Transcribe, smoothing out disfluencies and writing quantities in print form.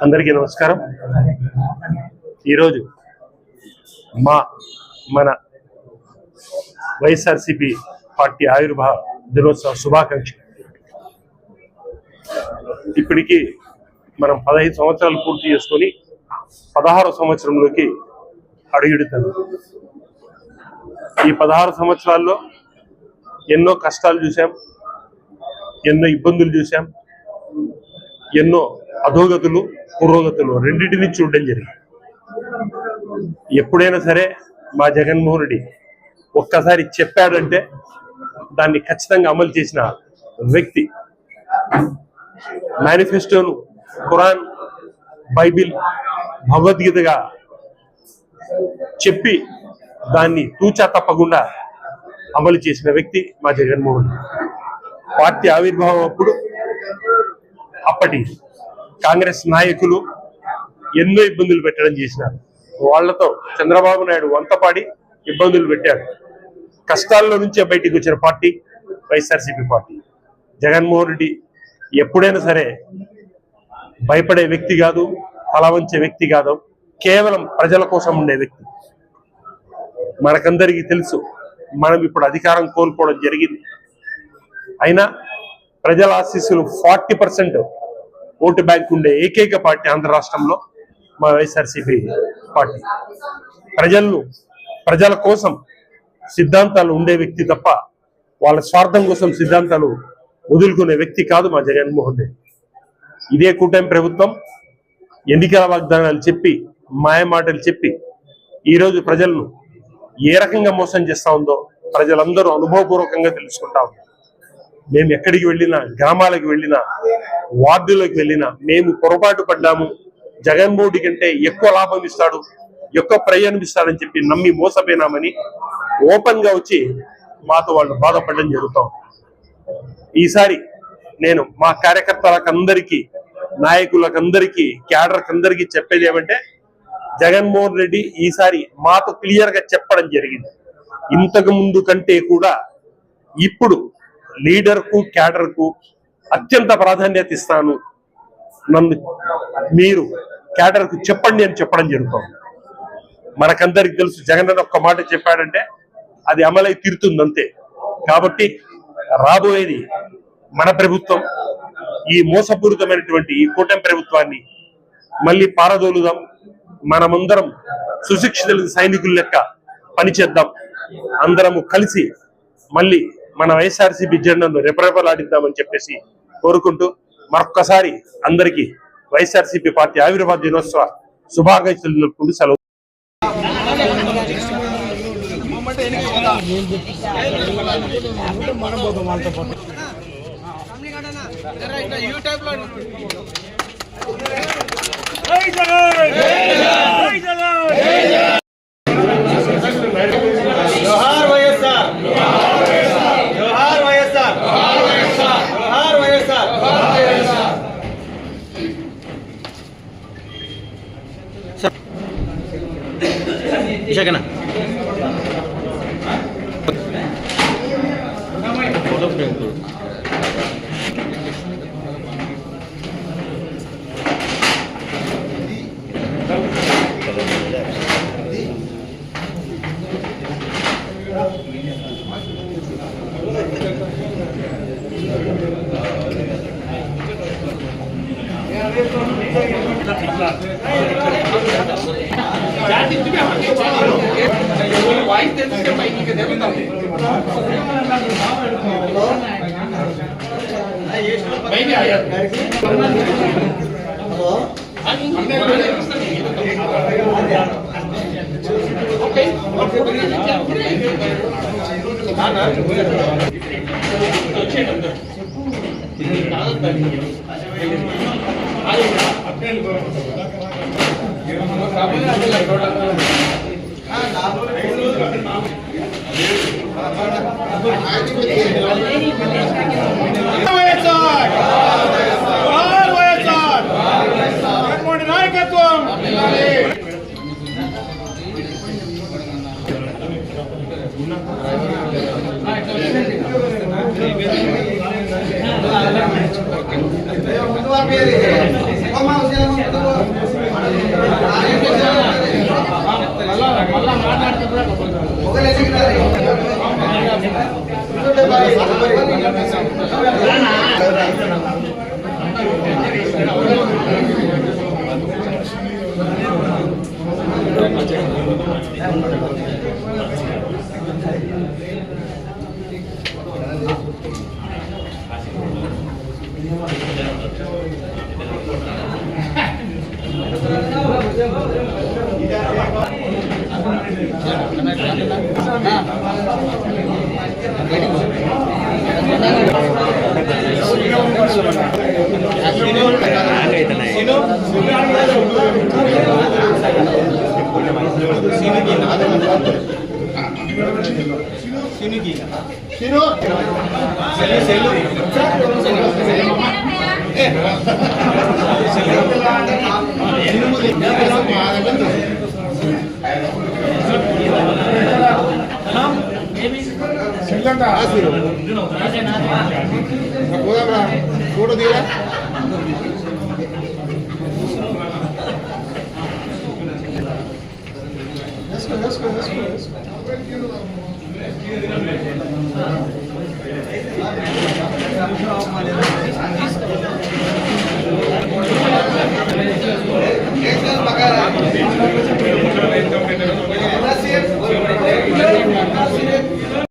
అందరికీ నమస్కారం. ఈరోజు మన వైఎస్ఆర్సీపీ పార్టీ ఆవిర్భావ దినోత్సవ శుభాకాంక్షలు. ఇప్పటికీ మనం 15 సంవత్సరాలు పూర్తి చేసుకొని 16వ సంవత్సరంలోకి అడుగుడుతాం. ఈ 16 సంవత్సరాల్లో ఎన్నో కష్టాలు చూసాం, ఎన్నో ఇబ్బందులు చూసాం, ఎన్నో అధోగతులు పురోగతులు రెండింటినీ చూడడం జరిగింది. ఎప్పుడైనా సరే మా జగన్మోహన్ రెడ్డి ఒక్కసారి చెప్పాడంటే దాన్ని ఖచ్చితంగా అమలు చేసిన వ్యక్తి. మేనిఫెస్టోను ఖురాన్, బైబిల్, భగవద్గీతగా చెప్పి దాన్ని తూచా తప్పకుండా అమలు చేసిన వ్యక్తి మా జగన్మోహన్ రెడ్డి. పార్టీ ఆవిర్భావం అప్పుడు అప్పటి కాంగ్రెస్ నాయకులు ఎన్నో ఇబ్బందులు పెట్టడం చేసినారు. వాళ్లతో చంద్రబాబు నాయుడు వంతపాడి ఇబ్బందులు పెట్టారు. కష్టాల్లో నుంచే బయటికి వచ్చిన పార్టీ వైఎస్ఆర్సీపీ పార్టీ. జగన్మోహన్ రెడ్డి ఎప్పుడైనా సరే భయపడే వ్యక్తి కాదు, తలవంచే వ్యక్తి కాదు, కేవలం ప్రజల కోసం ఉండే వ్యక్తి. మనకందరికీ తెలుసు, మనం ఇప్పుడు అధికారం కోల్పోవడం జరిగింది. అయినా ప్రజల ఆశీస్సులు 40% ఓటు బ్యాంక్ ఉండే ఏకైక పార్టీ ఆంధ్ర రాష్ట్రంలో మా వైఎస్ఆర్సీపీ పార్టీ. ప్రజల కోసం సిద్ధాంతాలు ఉండే వ్యక్తి తప్ప వాళ్ళ స్వార్థం కోసం సిద్ధాంతాలు వదులుకునే వ్యక్తి కాదు మా జగన్మోహన్ రెడ్డి. ఇదే కూటమి ప్రభుత్వం ఎన్నికల వాగ్దానాలు చెప్పి, మాయ మాటలు చెప్పి ఈరోజు ప్రజలను ఏ రకంగా మోసం చేస్తా ఉందో ప్రజలందరూ అనుభవపూర్వకంగా తెలుసుకుంటా ఉన్నారు. మేము ఎక్కడికి వెళ్ళినా, గ్రామాలకు వెళ్ళినా, వార్డులకు వెళ్ళినా మేము పొరపాటు పడ్డాము, జగన్మోహన్ రెడ్డి కంటే ఎక్కువ లాభం ఇస్తాడు, ఎక్కువ ప్రయాణం ఇస్తాడని చెప్పి నమ్మి మోసపోయినామని ఓపెన్ గా వచ్చి మాతో వాళ్ళు బాధపడడం జరుగుతాం. ఈసారి నేను మా కార్యకర్తలకందరికీ, నాయకులకందరికీ, క్యాడర్కందరికీ చెప్పేది ఏమంటే, జగన్మోహన్ రెడ్డి ఈసారి మాతో క్లియర్ గా చెప్పడం జరిగింది. ఇంతకు ముందు కంటే కూడా ఇప్పుడు లీడర్ కు, క్యాడర్ కు అత్యంత ప్రాధాన్యత ఇస్తాను, నన్ను మీరు క్యాడర్ కు చెప్పండి అని చెప్పడం జరుగుతుంది. మనకందరికి తెలుసు, జగన్ అన్న ఒక్క మాట చెప్పాడంటే అది అమలై తీరుతుంది అంతే. కాబట్టి రాబోయేది మన ప్రభుత్వం. ఈ మోసపూరితమైనటువంటి ఈ కూటమి ప్రభుత్వాన్ని మళ్ళీ పారదోలుదాం. మనమందరం సుశిక్షితుల సైనికుల లెక్క పనిచేద్దాం. అందరము కలిసి మళ్ళీ మన వైఎస్ఆర్సీపీ జెండాను రెపరెపలాడిద్దామని చెప్పేసి కోరుకుంటూ మరొక్కసారి అందరికీ వైఎస్ఆర్సీపీ పార్టీ ఆవిర్భావ దినోత్సవ శుభాకాంక్షలు తెలుపుకుంటూ సెలవు. జగన్ ఫోటో ఫ్రేమ్ నాయకత్వం ముందు ఫోటో తీరా వేసుకో